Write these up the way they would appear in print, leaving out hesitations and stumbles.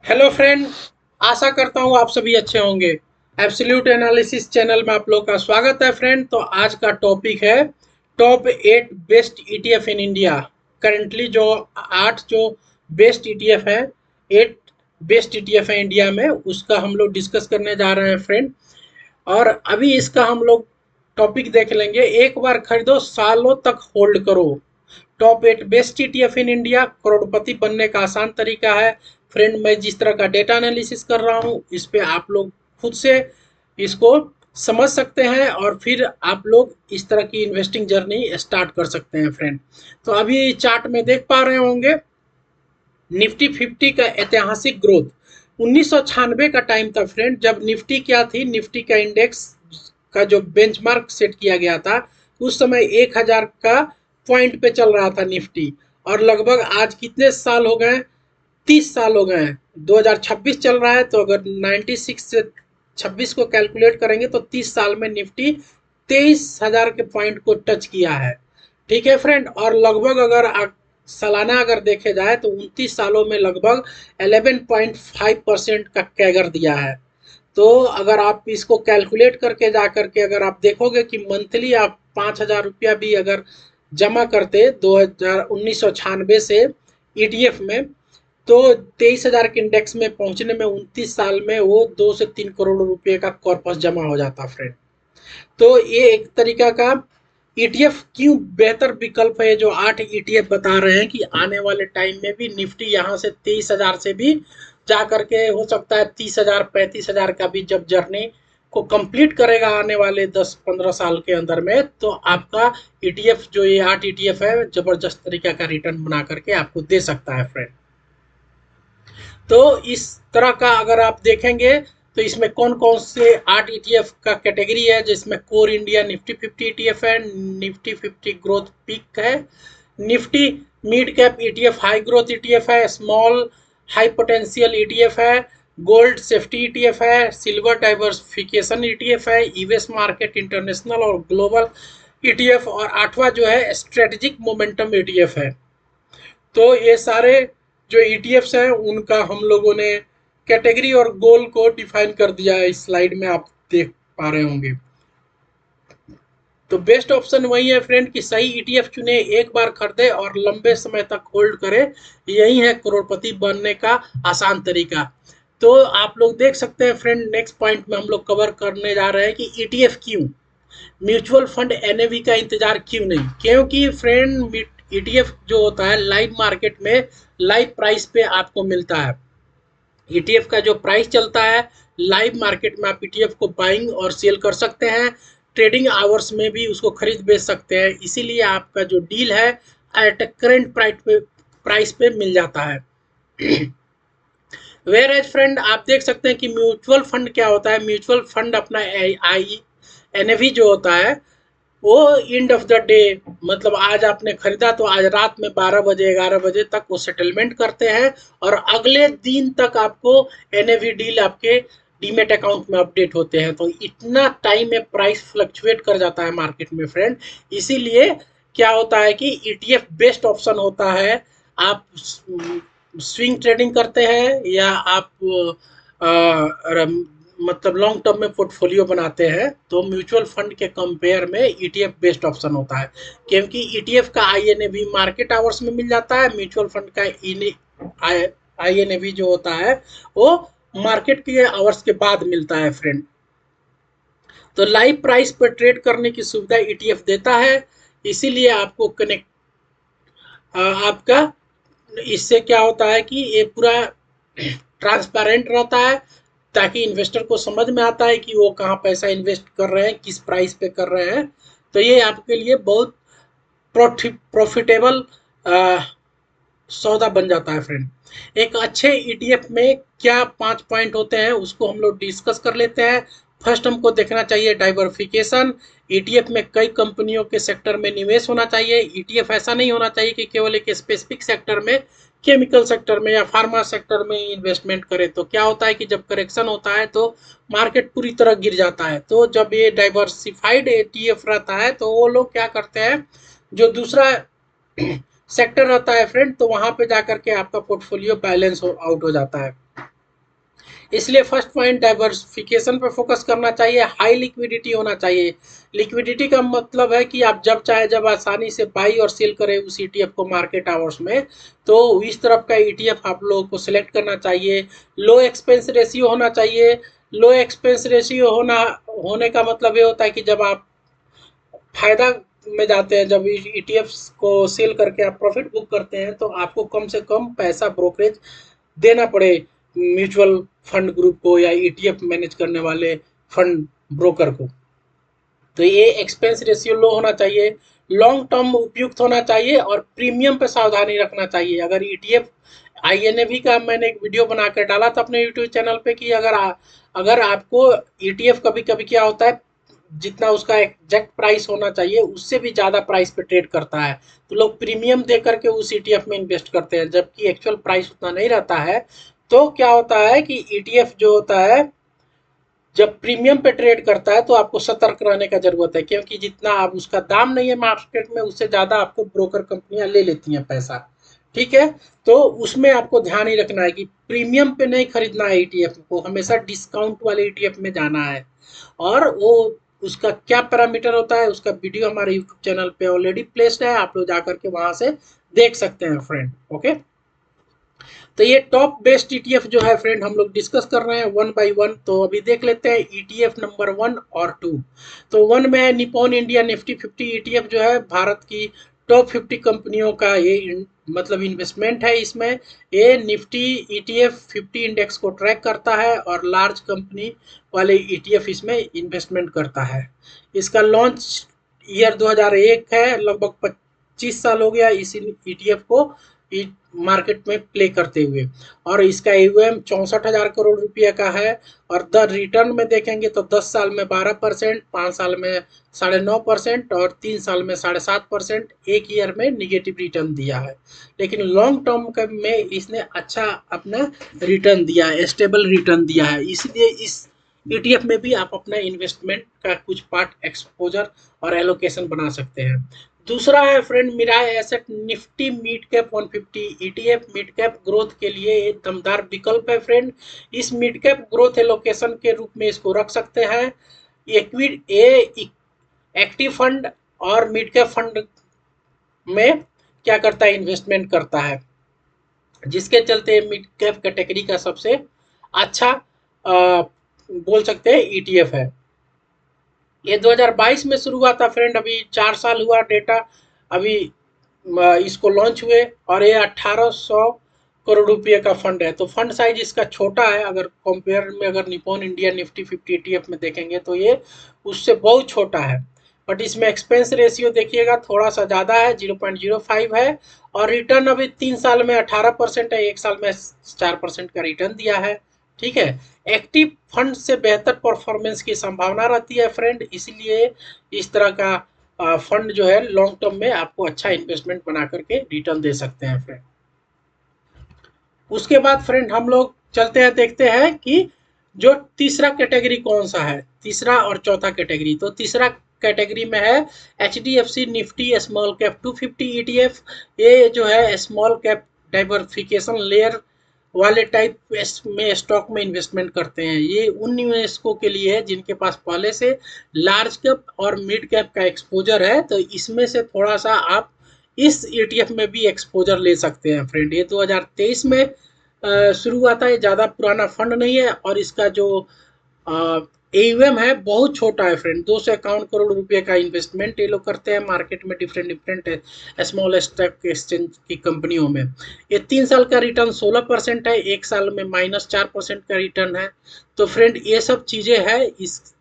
Hello friend. आशा करता हूँ आप सभी अच्छे होंगे। एब्सोल्यूट एनालिसिस चैनल में आप लोग का स्वागत है फ्रेंड। तो आज का टॉपिक है top 8 best ETF in India. Currently जो 8 जो बेस्ट ईटीएफ है, 8 बेस्ट ईटीएफ है इंडिया में, उसका हम लोग डिस्कस करने जा रहे हैं फ्रेंड। और अभी इसका हम लोग टॉपिक देख लेंगे, एक बार खरीदो सालों तक होल्ड करो। Top 8 best ETF in India, करोड़पति बनने का आसान तरीका है। फ्रेंड, मैं जिस तरह का डेटा एनालिसिस कर रहा हूँ इस पे आप लोग खुद से इसको समझ सकते हैं और फिर आप लोग इस तरह की इन्वेस्टिंग जर्नी स्टार्ट कर सकते हैं फ्रेंड। तो अभी चार्ट में देख पा रहे होंगे निफ्टी 50 का ऐतिहासिक ग्रोथ। 1996 का टाइम था फ्रेंड, जब निफ्टी क्या थी, निफ्टी का इंडेक्स का जो बेंचमार्क सेट किया गया था उस समय 1000 का पॉइंट पे चल रहा था निफ्टी। और लगभग आज कितने साल हो गए, 30 साल हो गए हैं। 2026 चल रहा है, तो अगर 96 से 26 को कैलकुलेट करेंगे तो 30 साल में निफ्टी 23,000 के पॉइंट को टच किया है। ठीक है फ्रेंड। और लगभग अगर सालाना अगर देखे जाए तो 29 सालों में लगभग 11.5% का कैगर दिया है। तो अगर आप इसको कैलकुलेट करके जा करके अगर आप देखोगे कि मंथली आप 5,000 रुपया भी अगर जमा करते 2096 से ईटीएफ में, तो 23,000 के इंडेक्स में पहुंचने में 29 साल में वो 2 से 3 करोड़ रुपए का कॉर्पस जमा हो जाता फ्रेंड। तो ये एक तरीका का ईटीएफ क्यों बेहतर विकल्प है। जो 8 ईटीएफ बता रहे हैं कि आने वाले टाइम में भी निफ्टी यहाँ से 23,000 से भी जा करके हो सकता है 30,000 35,000 का भी जब जर्नी को कंप्लीट करेगा आने वाले 10-15 साल के अंदर में, तो आपका ईटीएफ जो ये 8 ईटीएफ है जबरदस्त तरीका का रिटर्न बना करके आपको दे सकता है फ्रेंड। तो इस तरह का अगर आप देखेंगे तो इसमें कौन कौन से 8 ईटीएफ का कैटेगरी है, जिसमें कोर इंडिया निफ्टी 50 ईटीएफ है, निफ्टी 50 ग्रोथ पिक है, Nifty mid cap ETF high growth ETF है, स्मॉल हाई पोटेंशियल ईटीएफ है, गोल्ड सेफ्टी ईटीएफ है, सिल्वर डाइवर्सिफिकेशन ईटीएफ है, यूएस मार्केट इंटरनेशनल और ग्लोबल ईटीएफ, और आठवां जो है स्ट्रेटेजिक मोमेंटम ईटीएफ है। तो ये सारे जो ईटीएफ्स हैं उनका हम लोगों ने कैटेगरी और गोल को डिफाइन कर दिया है, इस स्लाइड में आप देख पा रहे होंगे। तो बेस्ट ऑप्शन वही है फ्रेंड कि सही ईटीएफ चुने, एक बार खरीदे और लंबे समय तक होल्ड करे। यही है करोड़पति बनने का आसान तरीका। तो आप लोग देख सकते हैं फ्रेंड, नेक्स्ट पॉइंट में हम लोग कवर करने जा रहे हैं कि ईटीएफ क्यों, म्यूचुअल फंड एनएवी का इंतजार क्यों नहीं। क्योंकि फ्रेंड ईटीएफ जो होता है लाइव मार्केट में लाइव प्राइस पे आपको मिलता है। ईटीएफ का जो प्राइस चलता है लाइव मार्केट में, आप ईटीएफ को बाइंग और सेल कर सकते हैं, ट्रेडिंग आवर्स में भी उसको खरीद बेच सकते हैं। इसीलिए आपका जो डील है एट करंट प्राइस पे मिल जाता है। वेयर एज फ्रेंड, आप देख सकते हैं कि म्यूचुअल फंड क्या होता है। म्यूचुअल फंड अपना आई एनएवी जो होता है वो एंड ऑफ द डे, मतलब आज आपने खरीदा तो आज रात में 12 बजे 11 बजे तक वो सेटलमेंट करते हैं और अगले दिन तक आपको एनएवी डील आपके डीमेट अकाउंट में अपडेट होते हैं। तो इतना टाइम में प्राइस फ्लक्चुएट कर जाता है मार्केट में फ्रेंड। इसीलिए क्या होता है कि ईटीएफ बेस्ट ऑप्शन होता है। आप स्विंग ट्रेडिंग करते हैं या आप मतलब लॉन्ग टर्म में पोर्टफोलियो बनाते हैं, तो म्यूचुअल फंड के कंपेयर में ईटीएफ बेस्ट ऑप्शन होता है। क्योंकि ईटीएफ का आईएनएवी मार्केट आवर्स में मिल जाता है, म्यूचुअल फंड का आईएनएवी जो होता है वो मार्केट के आवर्स के बाद मिलता है फ्रेंड। तो लाइव प्राइस पर ट्रेड करने की सुविधा ईटीएफ देता है। इसीलिए आपको कनेक्ट आपका इससे क्या होता है कि ये पूरा ट्रांसपेरेंट रहता है, ताकि इन्वेस्टर को समझ में आता है कि वो कहाँ पैसा इन्वेस्ट कर रहे हैं, किस प्राइस पे कर रहे हैं। तो ये आपके लिए बहुत प्रॉफिटेबल सौदा बन जाता है फ्रेंड। एक अच्छे ईटीएफ में क्या 5 पॉइंट होते हैं उसको हम लोग डिस्कस कर लेते हैं। फर्स्ट हमको देखना चाहिए डाइवर्सिफिकेशन। ईटीएफ में कई कंपनियों के सेक्टर में निवेश होना चाहिए। ईटीएफ ऐसा नहीं होना चाहिए कि केवल एक स्पेसिफिक सेक्टर में, केमिकल सेक्टर में या फार्मा सेक्टर में इन्वेस्टमेंट करे। तो क्या होता है कि जब करेक्शन होता है तो मार्केट पूरी तरह गिर जाता है। तो जब ये डाइवर्सिफाइड ईटीएफ रहता है तो वो लोग क्या करते हैं, जो दूसरा सेक्टर रहता है फ्रेंड, तो वहां पे जाकर के आपका पोर्टफोलियो बैलेंस आउट हो जाता है। इसलिए फर्स्ट पॉइंट डाइवर्सिफिकेशन पे फोकस करना चाहिए, हाई लिक्विडिटी होना चाहिए। लिक्विडिटी का मतलब है कि आप जब चाहे जब आसानी से बाई और सेल करें उस ईटीएफ को मार्केट आवर्स में, तो इस तरफ का ईटीएफ आप लोगों को सिलेक्ट करना चाहिए। लो एक्सपेंस रेशियो होना चाहिए। लो एक्सपेंस रेशियो होने का मतलब ये होता है कि जब आप फायदा में जाते हैं, जब ईटीएफ को सेल करके आप प्रॉफिट बुक करते हैं, तो आपको कम से कम पैसा ब्रोकरेज देना पड़े म्यूचुअल फंड ग्रुप को या ईटीएफ मैनेज करने वाले फंड ब्रोकर को। तो ये एक्सपेंस रेशियो लो होना चाहिए। लॉन्ग टर्म उपयुक्त होना चाहिए और प्रीमियम पे सावधानी रखना चाहिए। अगर ईटीएफ आईएनएवी का मैंने एक वीडियो बनाकर डाला था अपने यूट्यूब चैनल पे कि अगर आपको ईटीएफ कभी कभी क्या होता है, जितना उसका एग्जैक्ट प्राइस होना चाहिए उससे भी ज़्यादा प्राइस पे ट्रेड करता है, तो लोग प्रीमियम दे करके उस ईटीएफ में इन्वेस्ट करते हैं, जबकि एक्चुअल प्राइस उतना नहीं रहता है। तो क्या होता है कि ईटीएफ जो होता है जब प्रीमियम पे ट्रेड करता है तो आपको सतर्क रहने का जरूरत है, क्योंकि जितना आप उसका दाम नहीं है मार्केट में उससे ज़्यादा आपको ब्रोकर कंपनियां ले लेती हैं पैसा। ठीक है, तो उसमें आपको ध्यान ही रखना है कि प्रीमियम पे नहीं खरीदना है ईटीएफ को, हमेशा डिस्काउंट वाले ईटीएफ में जाना है। और वो उसका क्या पैरामीटर होता है उसका वीडियो हमारे यूट्यूब चैनल पे ऑलरेडी प्लेस्ड है, आप लोग जाकर के वहां से देख सकते हैं फ्रेंड। ओके, तो ये टॉप बेस्ट ईटीएफ जो है फ्रेंड हम लोग डिस्कस कर रहे हैं वन बाय वन। तो अभी देख लेते हैं ईटीएफ नंबर 1 और 2। तो 1 में है निप्पॉन इंडिया निफ्टी 50 ईटीएफ, जो है भारत की टॉप 50 कंपनियों का ये मतलब इन्वेस्टमेंट है इसमें। ये निफ्टी ईटीएफ 50 इंडेक्स को ट्रैक करता है और लार्ज कंपनी वाले ईटीएफ इसमें इन्वेस्टमेंट करता है। इसका लॉन्च ईयर 2001 है, लगभग 25 साल हो गया इस ईटीएफ को मार्केट में प्ले करते हुए। और इसका एयूएम 64,000 करोड़ रुपये का है। और द रिटर्न में देखेंगे तो 10 साल में 12%, 5 साल में 9.5% और 3 साल में 7.5%, एक ईयर में निगेटिव रिटर्न दिया है। लेकिन लॉन्ग टर्म में इसने अच्छा अपना रिटर्न दिया है, स्टेबल रिटर्न दिया है। इसलिए इस ईटीएफ में भी आप अपना इन्वेस्टमेंट का कुछ पार्ट एक्सपोजर और एलोकेशन बना सकते हैं। दूसरा है फ्रेंड Mirae Asset Nifty mid cap 150 ETF. Mid cap growth के लिए एक दमदार विकल्प है फ्रेंड। इस मिड कैप ग्रोथ एलोकेशन के रूप में इसको रख सकते हैं। एक्टिव फंड और मिड कैप फंड में क्या करता है, इन्वेस्टमेंट करता है, जिसके चलते मिड कैप कैटेगरी का सबसे अच्छा बोल सकते हैं ईटीएफ है। ये 2022 में शुरू हुआ था फ्रेंड, अभी 4 साल हुआ डेटा अभी इसको लॉन्च हुए। और ये 1800 करोड़ रुपये का फंड है। तो फंड साइज इसका छोटा है, अगर कंपेयर में अगर निप्पॉन इंडिया निफ्टी 50 ईटीएफ में देखेंगे तो ये उससे बहुत छोटा है। बट इसमें एक्सपेंस रेशियो देखिएगा थोड़ा सा ज़्यादा है, 0.05 है। और रिटर्न अभी 3 साल में 18% है, 1 साल में 4% का रिटर्न दिया है। ठीक है, एक्टिव फंड से बेहतर परफॉर्मेंस की संभावना रहती है फ्रेंड, इसलिए इस तरह का फंड जो है लॉन्ग टर्म में आपको अच्छा इन्वेस्टमेंट बना करके रिटर्न दे सकते हैं फ्रेंड। उसके बाद फ्रेंड हम लोग चलते हैं, देखते हैं कि जो तीसरा कैटेगरी कौन सा है, तीसरा और चौथा कैटेगरी। तो तीसरा कैटेगरी में है H D F C Nifty small cap 250 ETF. ये जो है स्मॉल कैप डाइवर्सिफिकेशन लेयर वाले टाइप में स्टॉक में इन्वेस्टमेंट करते हैं। ये उन निवेशकों के लिए है जिनके पास पहले से लार्ज कैप और मिड कैप का एक्सपोजर है। तो इसमें से थोड़ा सा आप इस ईटीएफ में भी एक्सपोजर ले सकते हैं फ्रेंड। ये 2023 में शुरू हुआ था, ये ज़्यादा पुराना फंड नहीं है। और इसका जो एयूएम है बहुत छोटा है फ्रेंड, 251 करोड़ रुपए का इन्वेस्टमेंट ये लोग करते हैं मार्केट में different different small stock exchange की कंपनियों में। ये 3 साल का रिटर्न 16% है, 1 साल में -4% का रिटर्न है। तो फ्रेंड ये सब चीज़ें हैं,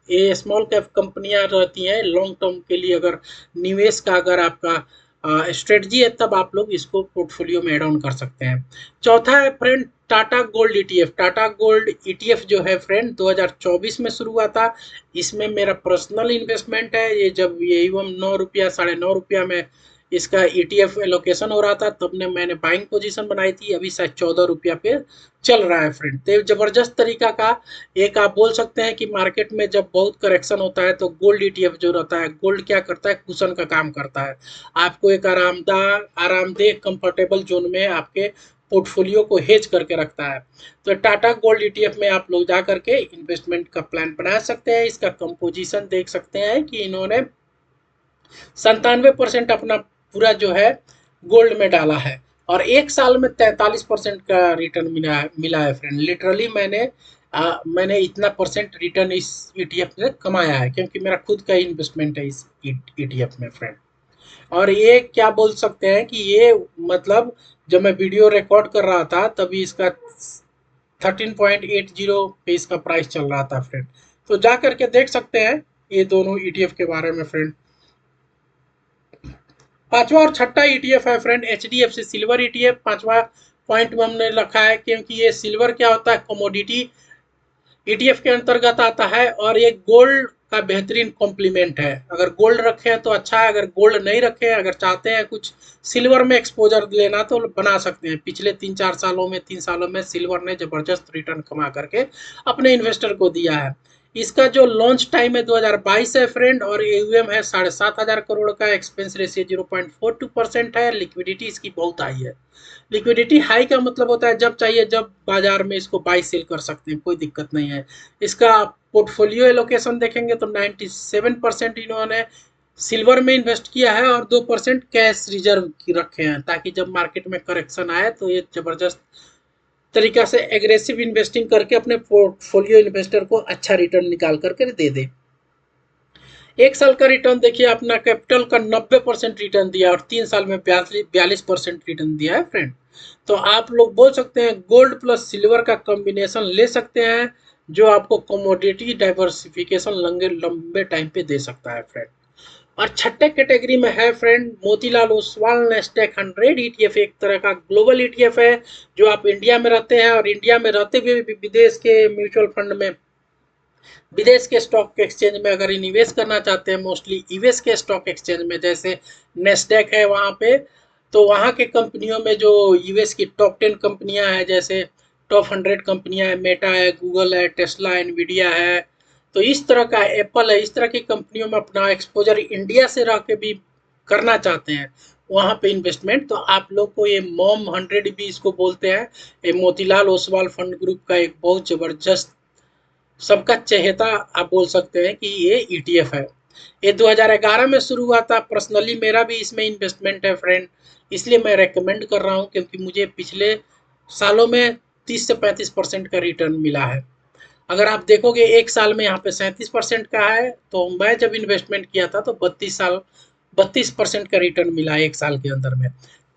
ये स्मॉल कैप कंपनियां रहती हैं लॉन्ग टर्म के लिए। अगर निवेश का अगर आपका स्ट्रेटजी है तब आप लोग इसको पोर्टफोलियो में एड ऑन कर सकते हैं। चौथा है friend Tata gold ETF. Tata gold ETF जो है फ्रेंड 2024 में शुरू हुआ था। इसमें मेरा पर्सनल इन्वेस्टमेंट है। ये जब ये एवं 9 रुपया 9.5 रुपया में इसका ईटीएफ एलोकेशन हो रहा था तब मैंने बाइंग पोजीशन बनाई थी, अभी शायद 14 रुपया पे चल रहा है फ्रेंड। तो जबरदस्त तरीका का एक आप बोल सकते हैं कि मार्केट में जब बहुत करेक्शन होता है तो गोल्ड ईटीएफ जो रहता है, गोल्ड क्या करता है, कुशन का काम करता है। आपको एक आरामदेह कंफर्टेबल जोन में आपके पोर्टफोलियो को हेज करके रखता है। तो टाटा गोल्ड ईटीएफ में आप लोग जा करके इन्वेस्टमेंट का प्लान बना सकते हैं। इसका कंपोजिशन देख सकते हैं कि इन्होंने 97% अपना पूरा जो है गोल्ड में डाला है और एक साल में 43% का रिटर्न मिला है फ्रेंड। लिटरली मैंने इतना परसेंट रिटर्न इस ईटीएफ से कमाया है क्योंकि मेरा खुद का इन्वेस्टमेंट है इस ईटीएफ में फ्रेंड। और ये क्या बोल सकते हैं कि ये मतलब जब मैं वीडियो रिकॉर्ड कर रहा था तभी इसका 13.80 पे इसका प्राइस चल रहा था फ्रेंड। तो जा करके देख सकते हैं ये दोनों ईटीएफ के बारे में फ्रेंड। पांचवा और छठा ईटीएफ है फ्रेंड एचडीएफसी सिल्वर ईटीएफ। पांचवा पॉइंट में हमने रखा है क्योंकि ये सिल्वर क्या होता है, कमोडिटी ईटीएफ के अंतर्गत आता है और ये गोल्ड का बेहतरीन कॉम्प्लीमेंट है। अगर गोल्ड रखे हैं तो अच्छा है, अगर गोल्ड नहीं रखे हैं, अगर चाहते हैं कुछ सिल्वर में एक्सपोजर लेना तो बना सकते हैं। पिछले 3 सालों में सिल्वर ने जबरदस्त रिटर्न कमा करके अपने इन्वेस्टर को दिया है। इसका जो लॉन्च टाइम है 2022 है फ्रेंड और एयूएम है 7,500 करोड़ का। एक्सपेंस रेशियो 0.42% है। लिक्विडिटी इसकी बहुत हाई है। लिक्विडिटी हाई का मतलब होता है जब चाहिए जब बाजार में इसको बाई सेल कर सकते हैं, कोई दिक्कत नहीं है। इसका पोर्टफोलियो एलोकेशन देखेंगे तो 97% इन्होंने सिल्वर में इन्वेस्ट किया है और 2% कैश रिजर्व रखे हैं ताकि जब मार्केट में करेक्शन आए तो ये जबरदस्त तरीका से एग्रेसिव इन्वेस्टिंग करके अपने पोर्टफोलियो इन्वेस्टर को अच्छा रिटर्न निकाल करके दे दे। एक साल का रिटर्न देखिए, अपना कैपिटल का 90% रिटर्न दिया और 3 साल में 42% रिटर्न दिया है फ्रेंड। तो आप लोग बोल सकते हैं गोल्ड प्लस सिल्वर का कॉम्बिनेशन ले सकते हैं जो आपको कमोडिटी डाइवर्सिफिकेशन लंबे टाइम पे दे सकता है फ्रेंड। और छठे कैटेगरी में है friend Motilal Oswal Nasdaq 100 ETF. एक तरह का ग्लोबल ईटीएफ है जो आप इंडिया में रहते हैं और इंडिया में रहते हुए भी विदेश के म्यूचुअल फंड में, विदेश के स्टॉक एक्सचेंज में अगर निवेश करना चाहते हैं, मोस्टली यूएस के स्टॉक एक्सचेंज में जैसे नेस्डेक है वहाँ पे, तो वहाँ के कंपनियों में जो यूएस की टॉप 10 कंपनियां हैं जैसे टॉप 100 कंपनियां हैं, मेटा है, गूगल है, टेस्ला, एनवीडिया है, तो इस तरह का एप्पल है, इस तरह की कंपनियों में अपना एक्सपोजर इंडिया से रह के भी करना चाहते हैं वहाँ पे इन्वेस्टमेंट, तो आप लोग को ये मॉम 100 भी इसको बोलते हैं, ये मोतीलाल ओसवाल फंड ग्रुप का एक बहुत जबरदस्त सबका चहेता आप बोल सकते हैं कि ये ईटीएफ है। ये 2011 में शुरू हुआ था। पर्सनली मेरा भी इसमें इन्वेस्टमेंट है फ्रेंड, इसलिए मैं रेकमेंड कर रहा हूँ क्योंकि मुझे पिछले सालों में 30 से 35% का रिटर्न मिला है। अगर आप देखोगे एक साल में यहाँ पे 37% का है, तो मैं जब इन्वेस्टमेंट किया था तो 32% का रिटर्न मिला एक साल के अंदर में।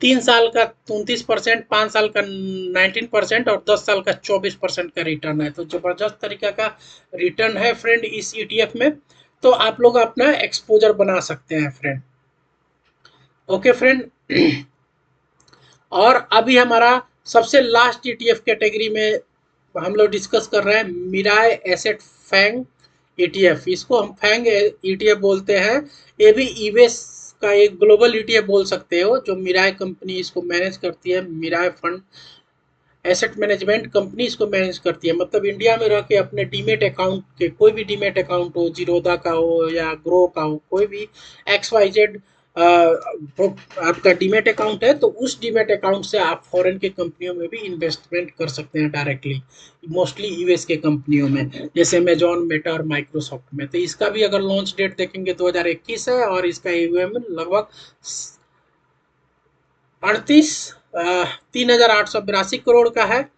3 साल का 29%, 5 साल का 19% और 10 साल का 24% का रिटर्न है। तो जबरदस्त तरीका का रिटर्न है फ्रेंड इस ईटीएफ में। तो आप लोग अपना एक्सपोजर बना सकते हैं फ्रेंड। ओके फ्रेंड, और अभी हमारा सबसे लास्ट ईटीएफ कैटेगरी में हम लोग डिस्कस कर रहे हैं मिराय एसेट फैंग ईटीएफ। इसको हम फैंग ईटीएफ बोलते हैं। ये भी ईवेस का एक ग्लोबल ईटीएफ बोल सकते हो जो मिराय कंपनी इसको मैनेज करती है। मिराय फंड एसेट मैनेजमेंट कंपनी इसको मैनेज करती है। मतलब इंडिया में रह के अपने डीमेट अकाउंट के, कोई भी डीमेट अकाउंट हो, जीरोदा का हो या ग्रो का हो, कोई भी XYZ आपका डीमेट अकाउंट है तो उस डीमेट अकाउंट से आप फॉरेन के कंपनियों में भी इन्वेस्टमेंट कर सकते हैं डायरेक्टली, मोस्टली यूएस के कंपनियों में जैसे अमेजॉन, मेटा और माइक्रोसॉफ्ट में। तो इसका भी अगर लॉन्च डेट देखेंगे 2021 है और इसका AUM लगभग 3,882 करोड़ का है।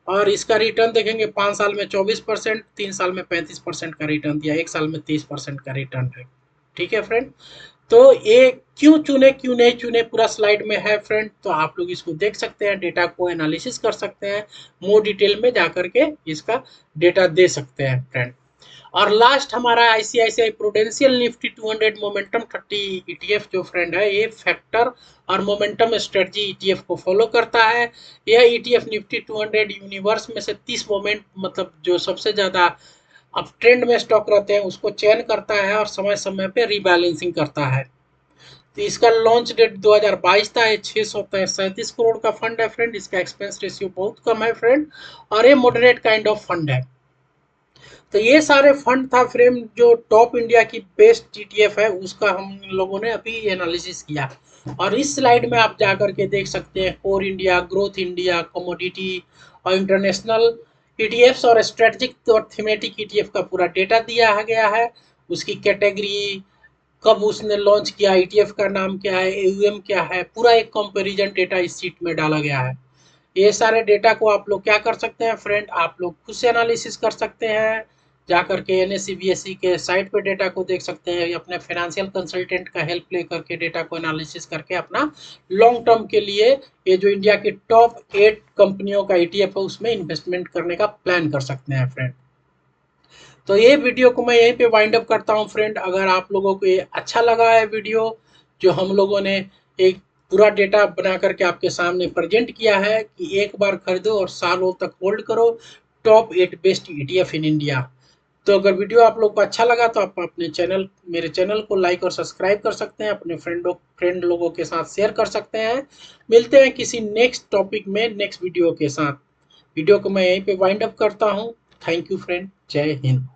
और इसका रिटर्न देखेंगे 5 साल में 24%, 3 साल में 35% का रिटर्न दिया, एक साल में 30% का रिटर्न है। ठीक है फ्रेंड, तो ये क्यों चुने क्यों नहीं चुने पूरा स्लाइड में है फ्रेंड, तो आप लोग इसको देख सकते हैं, डेटा को एनालिसिस कर सकते हैं, मोर डिटेल में जाकर के इसका डेटा दे सकते हैं फ्रेंड। और लास्ट हमारा ICICI prudential Nifty 200 momentum 30 ETF जो फ्रेंड है, ये फैक्टर और मोमेंटम स्ट्रेटजी ईटीएफ को फॉलो करता है। यह ईटीएफ निफ्टी 200 यूनिवर्स में से 30 मोमेंट मतलब जो सबसे ज्यादा अब ट्रेंड में स्टॉक रहते हैं उसको चयन करता है और समय समय पे रीबैलेंसिंग करता है। तो इसका लॉन्च डेट 2022 था। ये 637 करोड़ का फंड है फ्रेंड। इसका एक्सपेंस रेशियो बहुत कम है फ्रेंड और ये मॉडरेट काइंड ऑफ फंड है। तो ये सारे फंड था फ्रेंड जो टॉप इंडिया की बेस्ट ईटीएफ है उसका हम लोगों ने अभी एनालिसिस किया। और इस स्लाइड में आप जा करके देख सकते हैं core India, growth India, commodity और इंटरनेशनल ईटीएफ्स और स्ट्रेटेजिक और थीमेटिक ईटीएफ का पूरा डेटा दिया गया है। उसकी कैटेगरी, कब उसने लॉन्च किया, ईटीएफ का नाम क्या है, एयूएम क्या है, पूरा एक कंपैरिजन डेटा इस शीट में डाला गया है। ये सारे डेटा को आप लोग क्या कर सकते हैं फ्रेंड, आप लोग खुद से एनालिसिस कर सकते हैं। जा करके एनएससी बीएससी के साइट पे डेटा को देख सकते हैं, अपने फाइनेंशियल कंसल्टेंट का हेल्प ले करके डेटा को एनालिसिस करके अपना लॉन्ग टर्म के लिए ये जो इंडिया के टॉप 8 कंपनियों का ईटीएफ है उसमें इन्वेस्टमेंट करने का प्लान कर सकते हैं फ्रेंड। तो ये वीडियो को मैं यहीं पे वाइंड अप करता हूँ फ्रेंड। अगर आप लोगों को ये अच्छा लगा है वीडियो, जो हम लोगों ने एक पूरा डेटा बना करके आपके सामने प्रेजेंट किया है कि एक बार खरीदो और सालों तक होल्ड करो top 8 best ETF in India. तो अगर वीडियो आप लोग को अच्छा लगा तो आप अपने चैनल मेरे चैनल को लाइक और सब्सक्राइब कर सकते हैं, अपने फ्रेंड लोगों के साथ शेयर कर सकते हैं। मिलते हैं किसी नेक्स्ट टॉपिक में नेक्स्ट वीडियो के साथ। वीडियो को मैं यहीं पे वाइंड अप करता हूँ। थैंक यू फ्रेंड, जय हिंद।